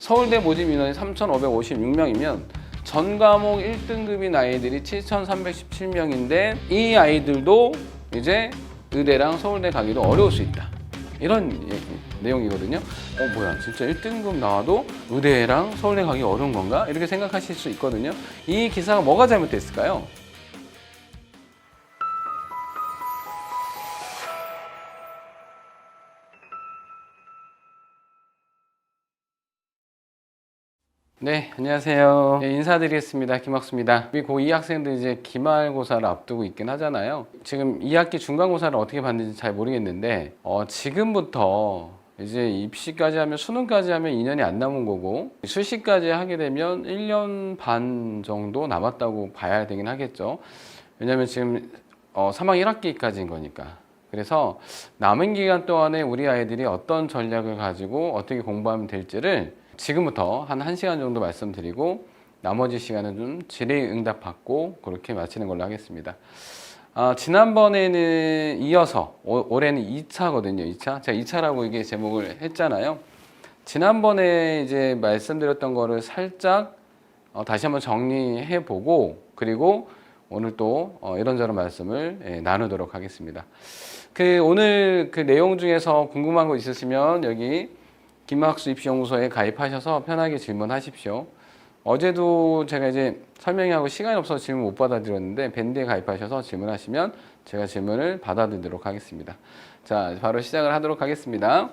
서울대 모집 인원이 3,556명이면 전 과목 1등급인 아이들이 7,317명인데 이 아이들도 이제 의대랑 서울대 가기도 어려울 수 있다. 이런 내용이거든요. 뭐야 진짜 1등급 나와도 의대랑 서울대 가기 어려운 건가? 이렇게 생각하실 수 있거든요. 이 기사가 뭐가 잘못됐을까요? 네, 안녕하세요. 네, 인사드리겠습니다. 김학수입니다. 우리 고2 학생들 이제 기말고사를 앞두고 있긴 하잖아요. 지금 2학기 중간고사를 어떻게 받는지 잘 모르겠는데, 지금부터 이제 입시까지 하면 수능까지 하면 2년이 안 남은 거고, 수시까지 하게 되면 1년 반 정도 남았다고 봐야 되긴 하겠죠. 왜냐면 지금 3학 1학기까지인 거니까. 그래서 남은 기간 동안에 우리 아이들이 어떤 전략을 가지고 어떻게 공부하면 될지를 지금부터 한 1시간 정도 말씀드리고 나머지 시간은 좀 질의응답 받고 그렇게 마치는 걸로 하겠습니다. 지난번에는 이어서 올해는 2차거든요. 2차. 제가 2차라고 이게 제목을 했잖아요. 지난번에 이제 말씀드렸던 거를 살짝 다시 한번 정리해 보고 그리고 오늘 또 이런저런 말씀을 나누도록 하겠습니다. 오늘 그 내용 중에서 궁금한 거 있으시면 여기 김학수 입시연구소에 가입하셔서 편하게 질문하십시오. 어제도 제가 이제 설명하고 시간이 없어서 질문 못 받아드렸는데 밴드에 가입하셔서 질문하시면 제가 질문을 받아드리도록 하겠습니다. 자, 바로 시작을 하도록 하겠습니다.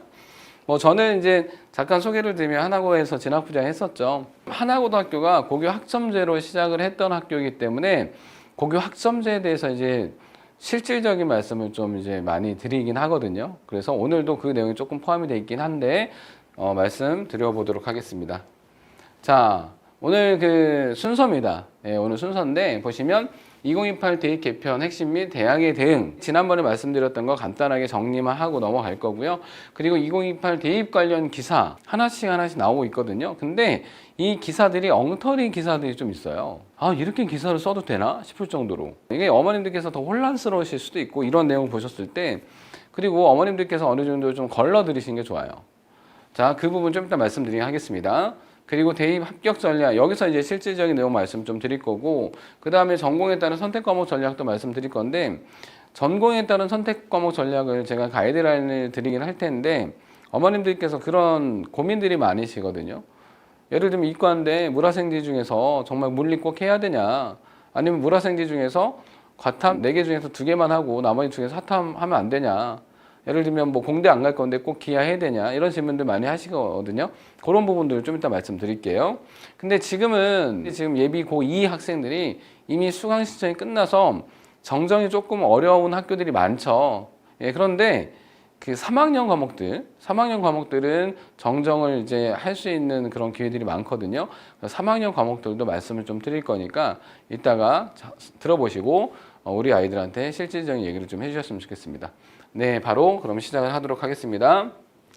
저는 이제 잠깐 소개를 드리면 하나고에서 진학부장 했었죠. 하나고등학교가 고교 학점제로 시작을 했던 학교이기 때문에 고교 학점제에 대해서 이제 실질적인 말씀을 좀 이제 많이 드리긴 하거든요. 그래서 오늘도 그 내용이 조금 포함이 되어 있긴 한데 말씀 드려보도록 하겠습니다. 자, 오늘 그 순서입니다. 오늘 순서인데 보시면 2028 대입 개편 핵심 및 대학의 대응 지난번에 말씀드렸던 거 간단하게 정리만 하고 넘어갈 거고요. 그리고 2028 대입 관련 기사 하나씩 나오고 있거든요. 근데 이 기사들이 엉터리 기사들이 좀 있어요. 이렇게 기사를 써도 되나 싶을 정도로 이게 어머님들께서 더 혼란스러우실 수도 있고 이런 내용을 보셨을 때 그리고 어머님들께서 어느 정도 좀 걸러 들이시는 게 좋아요. 자, 그 부분 좀 이따 말씀드리긴 하겠습니다. 그리고 대입 합격 전략, 여기서 이제 실질적인 내용 말씀 좀 드릴 거고, 그 다음에 전공에 따른 선택 과목 전략도 말씀드릴 건데, 전공에 따른 선택 과목 전략을 제가 가이드라인을 드리긴 할 텐데, 어머님들께서 그런 고민들이 많으시거든요. 예를 들면 이과인데 물화생지 중에서 정말 물리 꼭 해야 되냐, 아니면 물화생지 중에서 과탐 4개 중에서 2개만 하고 나머지 중에서 사탐 하면 안 되냐, 예를 들면 공대 안 갈 건데 꼭 기하해야 되냐 이런 질문들 많이 하시거든요. 그런 부분들 좀 이따 말씀드릴게요. 근데 지금 예비 고2 학생들이 이미 수강 신청이 끝나서 정정이 조금 어려운 학교들이 많죠. 그런데 그 3학년 과목들은 정정을 이제 할 수 있는 그런 기회들이 많거든요. 3학년 과목들도 말씀을 좀 드릴 거니까 이따가 들어보시고 우리 아이들한테 실질적인 얘기를 좀 해주셨으면 좋겠습니다. 네, 바로 그럼 시작을 하도록 하겠습니다.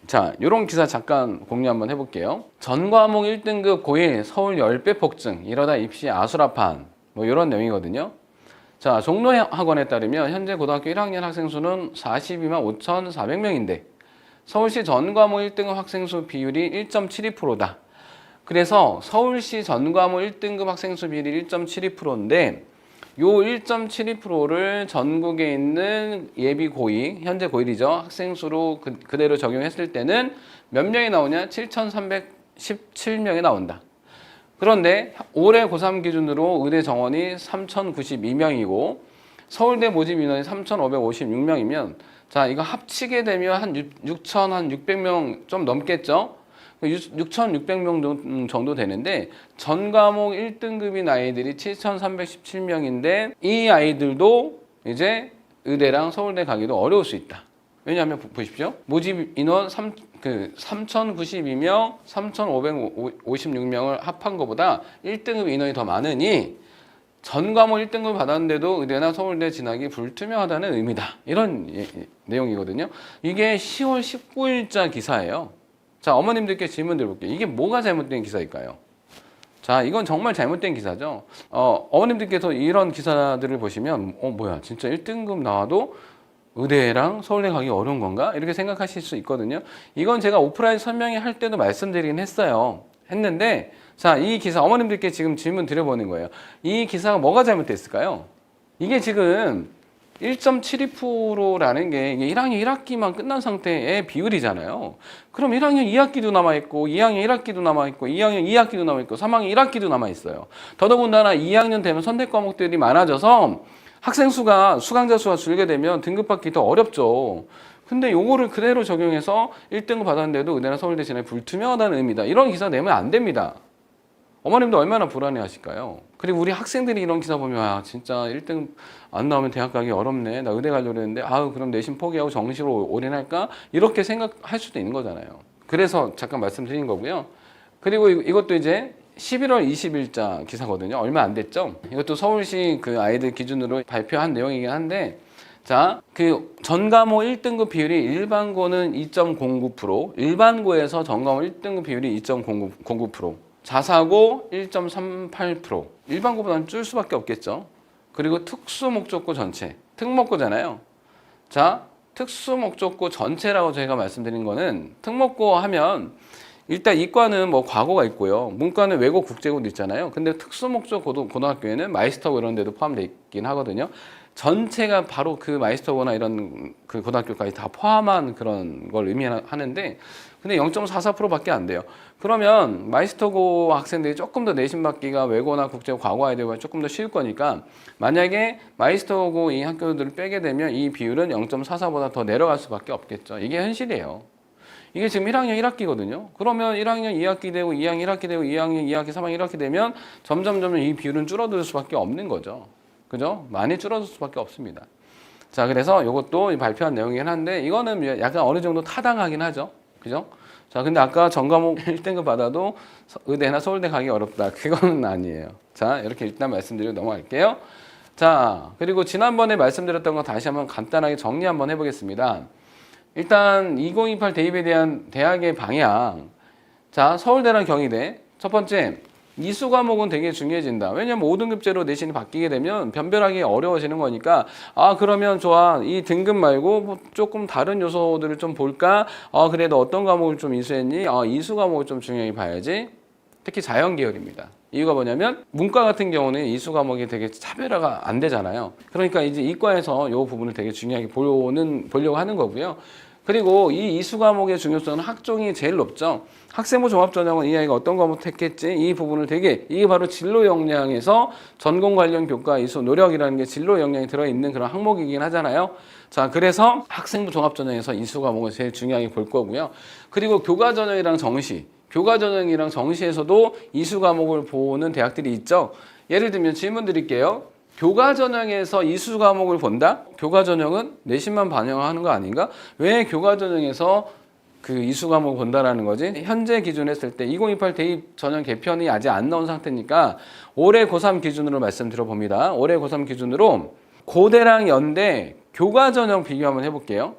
자, 요런 기사 잠깐 공유 한번 해볼게요. 전 과목 1등급 고1 서울 10배 폭증 이러다 입시 아수라판 이런 내용이거든요. 자, 종로학원에 따르면 현재 고등학교 1학년 학생 수는 42만 5,400명인데 서울시 전 과목 1등급 학생 수 비율이 1.72%다. 그래서 서울시 전 과목 1등급 학생 수 비율이 1.72%인데 요 1.72%를 전국에 있는 예비 고2, 현재 고1이죠. 학생 수로 그대로 적용했을 때는 몇 명이 나오냐? 7,317명이 나온다. 그런데 올해 고3 기준으로 의대 정원이 3,092명이고 서울대 모집 인원이 3,556명이면 자, 이거 합치게 되면 한 6,600명 좀 넘겠죠? 6,600명 정도 되는데 전 과목 1등급인 아이들이 7,317명인데 이 아이들도 이제 의대랑 서울대 가기도 어려울 수 있다. 왜냐하면 보십시오. 모집 인원 3,092명, 3,556명을 합한 것보다 1등급 인원이 더 많으니 전 과목 1등급 받았는데도 의대나 서울대 진학이 불투명하다는 의미다. 이런 내용이거든요. 이게 10월 19일자 기사예요. 자, 어머님들께 질문 드려볼게요. 이게 뭐가 잘못된 기사일까요? 자, 이건 정말 잘못된 기사죠. 어머님들께서 이런 기사들을 보시면 뭐야 진짜 1등급 나와도 의대랑 서울대 가기 어려운 건가? 이렇게 생각하실 수 있거든요. 이건 제가 오프라인 설명회 할 때도 말씀드리긴 했어요. 했는데, 자, 이 기사 어머님들께 지금 질문 드려보는 거예요. 이 기사가 뭐가 잘못됐을까요? 이게 지금 1.72%라는 게 이게 1학년 1학기만 끝난 상태의 비율이잖아요. 그럼 1학년 2학기도 남아있고, 2학년 1학기도 남아있고, 2학년 2학기도 남아있고, 3학년 1학기도 남아있어요. 더더군다나 2학년 되면 선택 과목들이 많아져서 학생 수가, 수강자 수가 줄게 되면 등급받기 더 어렵죠. 근데 요거를 그대로 적용해서 1등급 받았는데도 의대나 서울대 진학이 불투명하다는 의미다. 이런 기사 내면 안 됩니다. 어머님도 얼마나 불안해 하실까요? 그리고 우리 학생들이 이런 기사 보면 아 진짜 1등 안 나오면 대학 가기 어렵네. 나 의대 가려고 했는데 아우 그럼 내신 포기하고 정시로 올인할까? 이렇게 생각할 수도 있는 거잖아요. 그래서 잠깐 말씀드린 거고요. 그리고 이것도 이제 11월 20일자 기사거든요. 얼마 안 됐죠? 이것도 서울시 그 아이들 기준으로 발표한 내용이긴 한데 자, 그 전과목 1등급 비율이 일반고는 2.09%, 일반고에서 전과목 1등급 비율이 2.09%, 자사고 1.38%, 일반고보다는 줄 수밖에 없겠죠. 그리고 특수목적고 전체, 특목고잖아요. 자, 특수목적고 전체라고 저희가 말씀드린 거는 특목고 하면 일단 이과는 뭐 과고가 있고요. 문과는 외고 국제고도 있잖아요. 근데 특수목적 고등학교에는 마이스터고 이런 데도 포함되어 있긴 하거든요. 전체가 바로 그 마이스터고나 이런 그 고등학교까지 다 포함한 그런 걸 의미하는데 근데 0.44%밖에 안 돼요. 그러면 마이스터고 학생들이 조금 더 내신 받기가 외고나 국제고 과고 아이들과 조금 더 쉬울 거니까 만약에 마이스터고 이 학교들을 빼게 되면 이 비율은 0.44보다 더 내려갈 수밖에 없겠죠. 이게 현실이에요. 이게 지금 1학년 1학기거든요. 그러면 1학년 2학기 되고 2학년 1학기 되고 2학년 2학기, 3학년 1학기 되면 점점 이 비율은 줄어들 수밖에 없는 거죠. 그죠? 많이 줄어들 수밖에 없습니다. 자, 그래서 이것도 발표한 내용이긴 한데 이거는 약간 어느 정도 타당하긴 하죠. 그죠? 자, 근데 아까 전과목 1등급 받아도 의대나 서울대 가기 어렵다. 그건 아니에요. 자, 이렇게 일단 말씀드리고 넘어갈게요. 자, 그리고 지난번에 말씀드렸던 거 다시 한번 간단하게 정리 한번 해보겠습니다. 일단 2028 대입에 대한 대학의 방향. 자, 서울대랑 경희대. 첫 번째, 이수 과목은 되게 중요해진다. 왜냐면 5등급제로 내신이 바뀌게 되면 변별하기 어려워지는 거니까 아 그러면 좋아. 이 등급 말고 뭐 조금 다른 요소들을 좀 볼까? 그래도 어떤 과목을 좀 이수했니? 이수 과목을 좀 중요하게 봐야지. 특히 자연 계열입니다. 이유가 뭐냐면 문과 같은 경우는 이수 과목이 되게 차별화가 안 되잖아요. 그러니까 이제 이과에서 이 부분을 되게 중요하게 보려고 하는 거고요. 그리고 이 이수 과목의 중요성은 학종이 제일 높죠. 학생부 종합전형은 이 아이가 어떤 과목 택했지? 이 부분을 되게 이게 바로 진로 역량에서 전공 관련 교과 이수 노력이라는 게 진로 역량이 들어있는 그런 항목이긴 하잖아요. 자, 그래서 학생부 종합전형에서 이수 과목을 제일 중요하게 볼 거고요. 그리고 교과전형이랑 정시, 교과전형이랑 정시에서도 이수 과목을 보는 대학들이 있죠. 예를 들면 질문 드릴게요. 교과전형에서 이수 과목을 본다? 교과전형은 내신만 반영하는 거 아닌가? 왜 교과전형에서 그 이수 과목을 본다라는 거지? 현재 기준 했을 때 2028 대입 전형 개편이 아직 안 나온 상태니까 올해 고3 기준으로 말씀드려 봅니다. 올해 고3 기준으로 고대랑 연대 교과전형 비교 한번 해볼게요.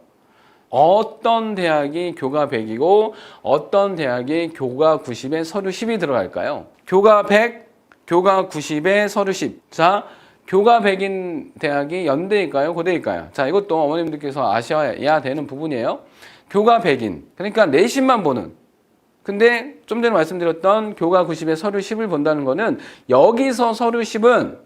어떤 대학이 교과 100이고 어떤 대학이 교과 90에 서류 10이 들어갈까요? 교과 100, 교과 90에 서류 10. 자, 교과 100인 대학이 연대일까요? 고대일까요? 자, 이것도 어머님들께서 아셔야 되는 부분이에요. 교과 100인. 그러니까 내신만 보는. 근데 좀 전에 말씀드렸던 교과 90에 서류 10을 본다는 거는 여기서 서류 10은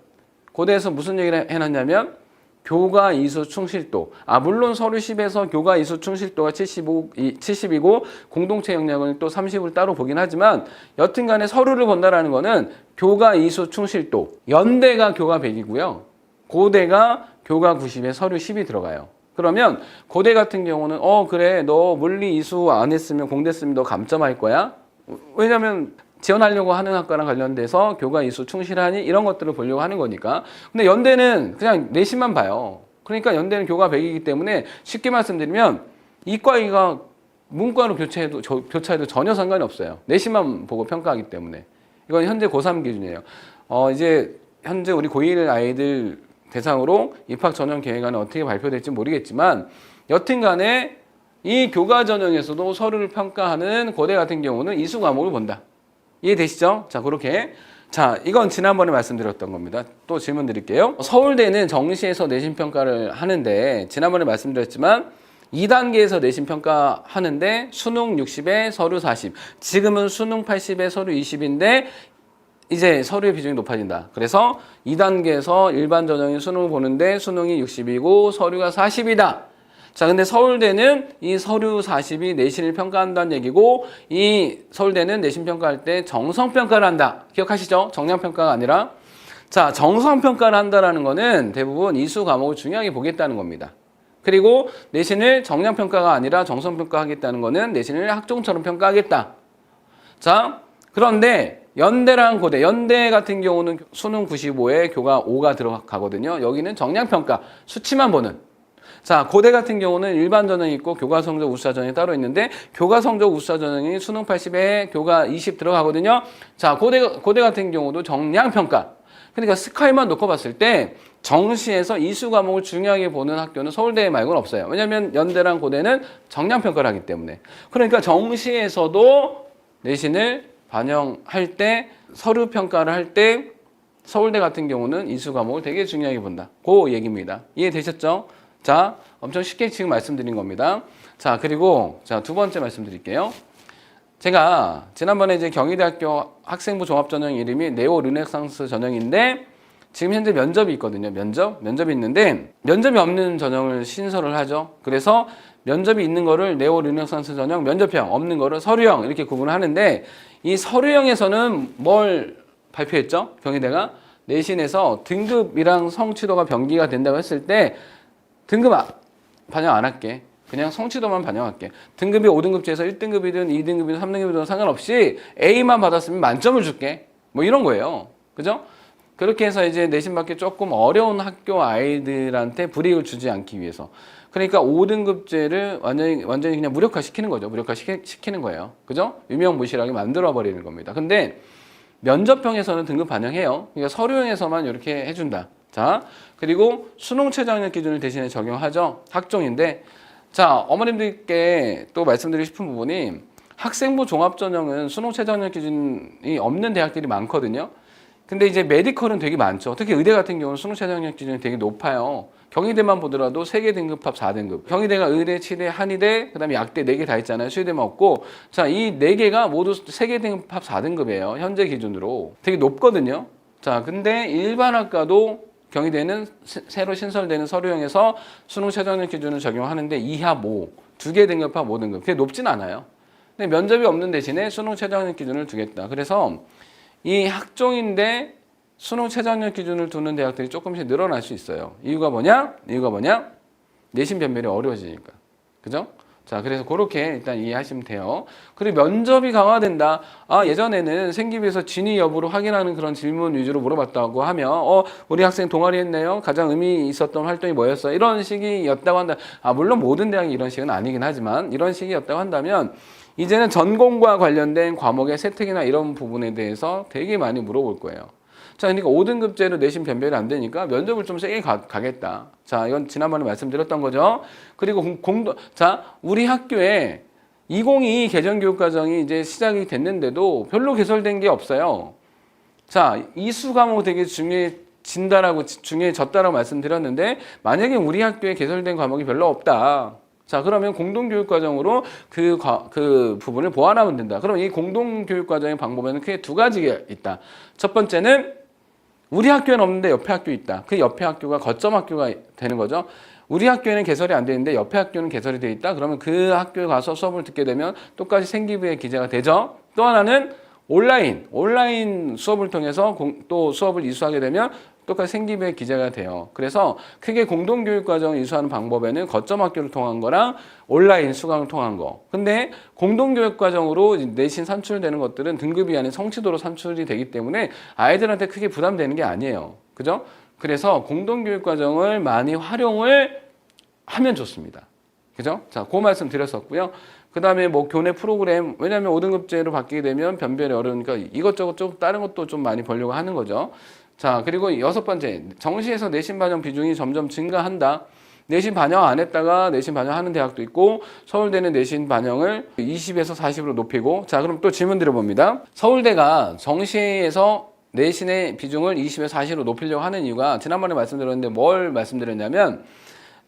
고대에서 무슨 얘기를 해놨냐면 교과 이수 충실도. 물론 서류 10에서 교과 이수 충실도가 70이고 공동체 역량은 또 30을 따로 보긴 하지만 여튼간에 서류를 본다라는 거는 교과 이수 충실도. 연대가 교과 100이고요. 고대가 교과 90에 서류 10이 들어가요. 그러면 고대 같은 경우는 그래 너 물리 이수 안 했으면 공대 쓰면 너 감점할 거야. 왜냐면 지원하려고 하는 학과랑 관련돼서 교과 이수 충실하니 이런 것들을 보려고 하는 거니까. 근데 연대는 그냥 내신만 봐요. 그러니까 연대는 교과 100이기 때문에 쉽게 말씀드리면 이과가 문과로 교차해도 전혀 상관이 없어요. 내신만 보고 평가하기 때문에. 이건 현재 고3 기준이에요. 이제 현재 우리 고1 아이들 대상으로 입학 전형 계획안은 어떻게 발표될지 모르겠지만 여튼간에 이 교과 전형에서도 서류를 평가하는 고대 같은 경우는 이수 과목을 본다. 이해되시죠? 자, 그렇게. 자, 이건 지난번에 말씀드렸던 겁니다. 또 질문 드릴게요. 서울대는 정시에서 내신평가를 하는데 지난번에 말씀드렸지만 2단계에서 내신 평가하는데 수능 60에 서류 40. 지금은 수능 80에 서류 20인데 이제 서류의 비중이 높아진다. 그래서 2단계에서 일반 전형인 수능을 보는데 수능이 60이고 서류가 40이다. 자, 근데 서울대는 이 서류 40이 내신을 평가한다는 얘기고, 이 서울대는 내신 평가할 때 정성평가를 한다. 기억하시죠? 정량평가가 아니라. 자, 정성평가를 한다라는 거는 대부분 이수 과목을 중요하게 보겠다는 겁니다. 그리고 내신을 정량평가가 아니라 정성평가 하겠다는 거는 내신을 학종처럼 평가하겠다. 자, 그런데 연대랑 고대, 연대 같은 경우는 수능 95에 교과 5가 들어가거든요. 여기는 정량평가, 수치만 보는. 자, 고대 같은 경우는 일반 전형이 있고 교과 성적 우수자 전형이 따로 있는데 교과 성적 우수자 전형이 수능 80에 교과 20 들어가거든요. 자, 고대 같은 경우도 정량평가. 그러니까 스카이만 놓고 봤을 때 정시에서 이수 과목을 중요하게 보는 학교는 서울대 말고는 없어요. 왜냐하면 연대랑 고대는 정량평가를 하기 때문에. 그러니까 정시에서도 내신을 반영할 때, 서류 평가를 할 때 서울대 같은 경우는 이수 과목을 되게 중요하게 본다. 그 얘기입니다. 이해되셨죠? 자, 엄청 쉽게 지금 말씀드린 겁니다. 자, 그리고 자, 두 번째 말씀드릴게요. 제가 지난번에 이제 경희대학교 학생부 종합전형 이름이 네오 르네상스 전형인데 지금 현재 면접이 있거든요. 면접이 있는데 면접이 없는 전형을 신설을 하죠. 그래서 면접이 있는 거를 네오 르네상스 전형 면접형, 없는 거를 서류형 이렇게 구분을 하는데 이 서류형에서는 뭘 발표했죠? 경희대가 내신에서 등급이랑 성취도가 병기가 된다고 했을 때 등급 반영 안 할게. 그냥 성취도만 반영할게. 등급이 5등급제에서 1등급이든 2등급이든 3등급이든 상관없이 A만 받았으면 만점을 줄게. 뭐 이런 거예요. 그죠? 그렇게 해서 이제 내신 받기 조금 어려운 학교 아이들한테 불이익을 주지 않기 위해서. 그러니까 5등급제를 완전히 그냥 무력화시키는 거죠. 무력화시키는 거예요. 그죠? 유명무실하게 만들어버리는 겁니다. 근데 면접형에서는 등급 반영해요. 그러니까 서류형에서만 이렇게 해준다. 자, 그리고 수능 최저학력 기준을 대신에 적용하죠. 학종인데, 자, 어머님들께 또 말씀드리고 싶은 부분이 학생부 종합전형은 수능 최저학력 기준이 없는 대학들이 많거든요. 근데 이제 메디컬은 되게 많죠. 특히 의대 같은 경우는 수능 최저학력 기준이 되게 높아요. 경희대만 보더라도 3개 등급합 4등급. 경희대가 의대, 치대, 한의대, 그 다음에 약대 4개 다 있잖아요. 수의대만 없고. 자, 이 4개가 모두 3개 등급합 4등급이에요. 현재 기준으로. 되게 높거든요. 자, 근데 일반 학과도 경희대는 새로 신설되는 서류형에서 수능 최저학력 기준을 적용하는데 2합 5, 2개 등급합 5등급. 그게 높진 않아요. 근데 면접이 없는 대신에 수능 최저학력 기준을 두겠다. 그래서 이 학종인데 수능 최저학력 기준을 두는 대학들이 조금씩 늘어날 수 있어요. 이유가 뭐냐? 내신 변별이 어려워지니까. 그죠? 자, 그래서 그렇게 일단 이해하시면 돼요. 그리고 면접이 강화된다. 아, 예전에는 생기부에서 진위 여부를 확인하는 그런 질문 위주로 물어봤다고 하면, 우리 학생 동아리 했네요. 가장 의미 있었던 활동이 뭐였어? 이런 식이었다고 한다. 아, 물론 모든 대학이 이런 식은 아니긴 하지만, 이런 식이었다고 한다면, 이제는 전공과 관련된 과목의 세특이나 이런 부분에 대해서 되게 많이 물어볼 거예요. 자, 그러니까 5등급제로 내신 변별이 안 되니까 면접을 좀 세게 가겠다. 자, 이건 지난번에 말씀드렸던 거죠. 그리고 자, 우리 학교에 2022 개정교육과정이 이제 시작이 됐는데도 별로 개설된 게 없어요. 자, 이수 과목 되게 중요해졌다라고 말씀드렸는데 만약에 우리 학교에 개설된 과목이 별로 없다. 자, 그러면 공동교육과정으로 그 부분을 보완하면 된다. 그럼 이 공동교육과정의 방법에는 크게 두 가지가 있다. 첫 번째는 우리 학교에는 없는데 옆에 학교 있다. 그 옆에 학교가 거점 학교가 되는 거죠. 우리 학교에는 개설이 안 되는데 옆에 학교는 개설이 돼 있다. 그러면 그 학교에 가서 수업을 듣게 되면 똑같이 생기부에 기재가 되죠. 또 하나는 온라인 수업을 통해서 또 수업을 이수하게 되면 똑같이 생기부에 기재가 돼요. 그래서 크게 공동교육과정을 이수하는 방법에는 거점 학교를 통한 거랑 온라인 수강을 통한 거. 근데 공동교육과정으로 내신 산출되는 것들은 등급이 아닌 성취도로 산출이 되기 때문에 아이들한테 크게 부담되는 게 아니에요. 그죠? 그래서 공동교육과정을 많이 활용을 하면 좋습니다. 그죠? 자, 그 말씀 드렸었고요. 그 다음에 뭐 교내 프로그램, 왜냐하면 5등급제로 바뀌게 되면 변별이 어려우니까 이것저것 좀 다른 것도 좀 많이 보려고 하는 거죠. 자, 그리고 6번째, 정시에서 내신 반영 비중이 점점 증가한다. 내신 반영 안 했다가 내신 반영하는 대학도 있고 서울대는 내신 반영을 20에서 40으로 높이고. 자, 그럼 또 질문 드려봅니다. 서울대가 정시에서 내신의 비중을 20에서 40으로 높이려고 하는 이유가 지난번에 말씀드렸는데 뭘 말씀드렸냐면,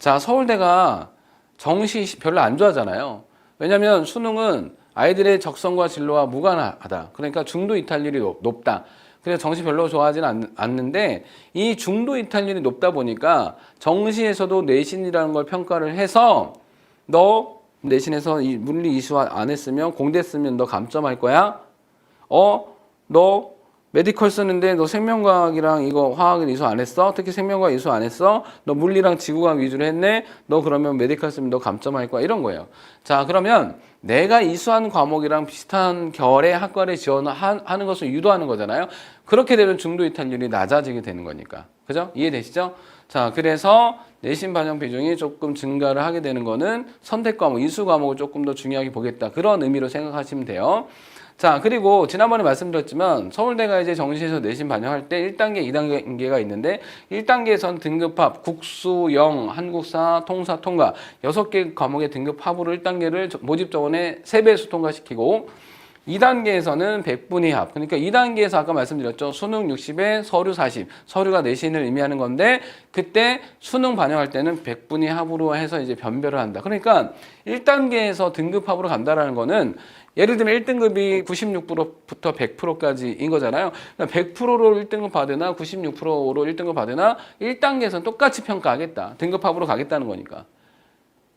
자, 서울대가 정시 별로 안 좋아하잖아요. 왜냐하면 수능은 아이들의 적성과 진로와 무관하다. 그러니까 중도 이탈률이 높다. 그래서 정시 별로 좋아하지는 않는데 이 중도 이탈률이 높다 보니까 정시에서도 내신이라는 걸 평가를 해서 너 내신에서 이 물리 이수 안 했으면 공대 쓰면 너 감점할 거야? 너 메디컬 쓰는데 너 생명과학이랑 이거 화학을 이수 안 했어? 특히 생명과학 이수 안 했어? 너 물리랑 지구과학 위주로 했네? 너 그러면 메디컬 쓰면 너 감점할 거야? 이런 거예요. 자, 그러면 내가 이수한 과목이랑 비슷한 결의 학과를 지원하는 것을 유도하는 거잖아요. 그렇게 되면 중도 이탈률이 낮아지게 되는 거니까. 그죠? 이해되시죠? 자, 그래서 내신 반영 비중이 조금 증가를 하게 되는 거는 선택 과목, 이수 과목을 조금 더 중요하게 보겠다. 그런 의미로 생각하시면 돼요. 자, 그리고 지난번에 말씀드렸지만 서울대가 이제 정시에서 내신 반영할 때 1단계, 2단계가 있는데 1단계에선 등급합, 국수, 영, 한국사, 통사, 통과 6개 과목의 등급합으로 1단계를 모집 저번에 3배수 통과시키고 2단계에서는 100분위 합. 그러니까 2단계에서 아까 말씀드렸죠. 수능 60에 서류 40. 서류가 내신을 의미하는 건데 그때 수능 반영할 때는 100분위 합으로 해서 이제 변별을 한다. 그러니까 1단계에서 등급합으로 간다라는 거는 예를 들면 1등급이 96%부터 100%까지인 거잖아요. 그러니까 100%로 1등급 받으나 96%로 1등급 받으나 1단계에서는 똑같이 평가하겠다. 등급합으로 가겠다는 거니까.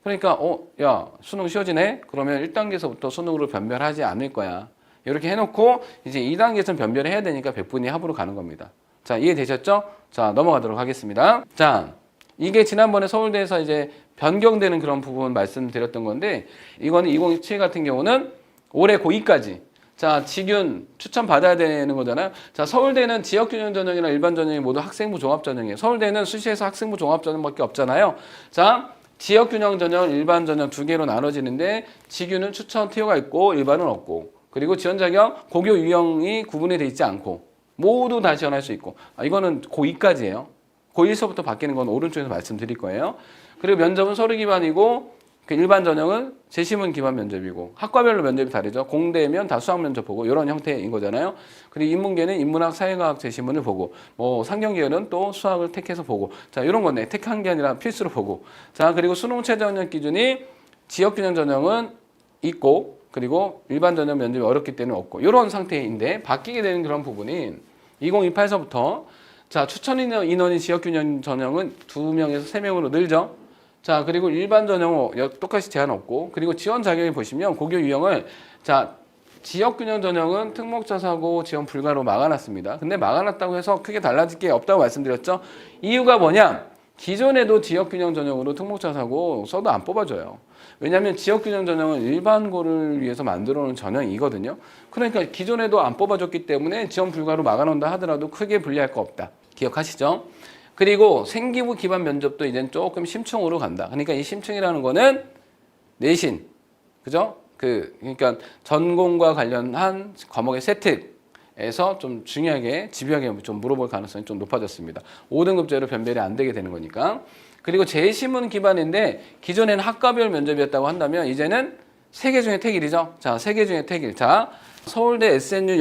그러니까 야 수능 쉬워지네? 그러면 1단계에서부터 수능으로 변별하지 않을 거야. 이렇게 해놓고 이제 2단계에서는 변별을 해야 되니까 100분위 합으로 가는 겁니다. 자, 이해되셨죠? 자, 넘어가도록 하겠습니다. 자, 이게 지난번에 서울대에서 이제 변경되는 그런 부분 말씀드렸던 건데 이거는 2027 같은 경우는 올해 고2까지 자, 직윤 추천 받아야 되는 거잖아요. 자, 서울대는 지역균형 전형이나 일반 전형이 모두 학생부 종합 전형이에요. 서울대는 수시에서 학생부 종합 전형밖에 없잖아요. 자, 지역균형 전형, 일반 전형 두 개로 나눠지는데 직윤은 추천 티오가 있고 일반은 없고 그리고 지원 자격 고교 유형이 구분이 돼 있지 않고 모두 다 지원할 수 있고 이거는 고2까지예요. 고1서부터 바뀌는 건 오른쪽에서 말씀드릴 거예요. 그리고 면접은 서류 기반이고 그 일반 전형은 재시문 기반 면접이고 학과별로 면접이 다르죠. 공대면 다 수학 면접 보고 이런 형태인 거잖아요. 그리고 인문계는 인문학, 사회과학 재시문을 보고 뭐 상경계열은 또 수학을 택해서 보고 자 이런 건데 택한 게 아니라 필수로 보고 자 그리고 수능 최저 학력 기준이 지역균형 전형은 있고 그리고 일반 전형 면접이 어렵기 때문에 없고 이런 상태인데 바뀌게 되는 그런 부분인 2028서부터 자 추천 인원이 지역균형 전형은 2명에서 3명으로 늘죠. 자, 그리고 일반 전형 똑같이 제한 없고, 그리고 지원 자격에 보시면 고교 유형을, 자, 지역균형 전형은 특목자사고 지원 불가로 막아놨습니다. 근데 막아놨다고 해서 크게 달라질 게 없다고 말씀드렸죠. 이유가 뭐냐? 기존에도 지역균형 전형으로 특목자사고 써도 안 뽑아줘요. 왜냐하면 지역균형 전형은 일반고를 위해서 만들어 놓은 전형이거든요. 그러니까 기존에도 안 뽑아줬기 때문에 지원 불가로 막아놓는다 하더라도 크게 불리할 거 없다. 기억하시죠? 그리고 생기부 기반 면접도 이젠 조금 심층으로 간다. 그러니까 이 심층이라는 거는 내신, 그죠? 그러니까 전공과 관련한 과목의 세특에서 좀 중요하게 집요하게 좀 물어볼 가능성이 좀 높아졌습니다. 5등급제로 변별이 안 되게 되는 거니까. 그리고 재시문 기반인데 기존에는 학과별 면접이었다고 한다면 이제는 3개 중에 택일이죠. 자, 3개 중에 택일. 자, 서울대 SNU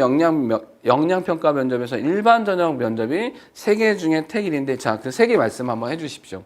역량평가 면접에서 일반 전형 면접이 3개 중에 택일인데 자, 그 3개 말씀 한번 해주십시오.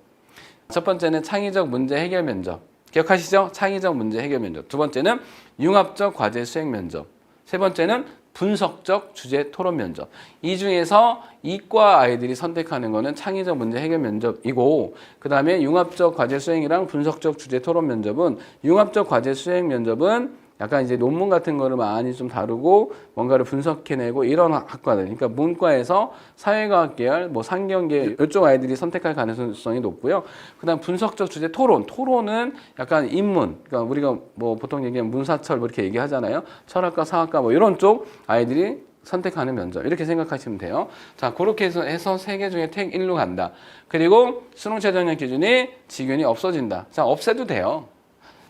첫 번째는 창의적 문제 해결 면접. 기억하시죠? 창의적 문제 해결 면접. 두 번째는 융합적 과제 수행 면접. 세 번째는 분석적 주제 토론 면접. 이 중에서 이과 아이들이 선택하는 거는 창의적 문제 해결 면접이고 그 다음에 융합적 과제 수행이랑 분석적 주제 토론 면접은 융합적 과제 수행 면접은 약간 이제 논문 같은 거를 많이 좀 다루고 뭔가를 분석해내고 이런 학과들. 그러니까 문과에서 사회과학 계열, 뭐 상경계열 이쪽 아이들이 선택할 가능성이 높고요. 그다음 분석적 주제 토론. 토론은 약간 인문. 그러니까 우리가 뭐 보통 얘기하면 문사철 뭐 이렇게 얘기하잖아요. 철학과, 사학과 뭐 이런 쪽 아이들이 선택하는 면접. 이렇게 생각하시면 돼요. 자, 그렇게 해서 3개 중에 택 1로 간다. 그리고 수능 최저학력 기준이 직윤이 없어진다. 자, 없애도 돼요.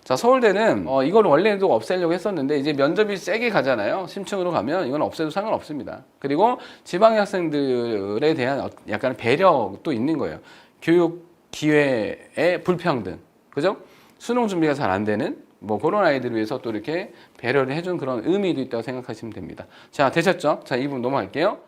자, 서울대는 이걸 원래도 없애려고 했었는데 이제 면접이 세게 가잖아요. 심층으로 가면 이건 없애도 상관없습니다. 그리고 지방의 학생들에 대한 약간 배려도 있는 거예요. 교육 기회의 불평등. 그죠? 수능 준비가 잘 안 되는 뭐 그런 아이들을 위해서 또 이렇게 배려를 해준 그런 의미도 있다고 생각하시면 됩니다. 자, 되셨죠? 자, 이 부분 넘어갈게요.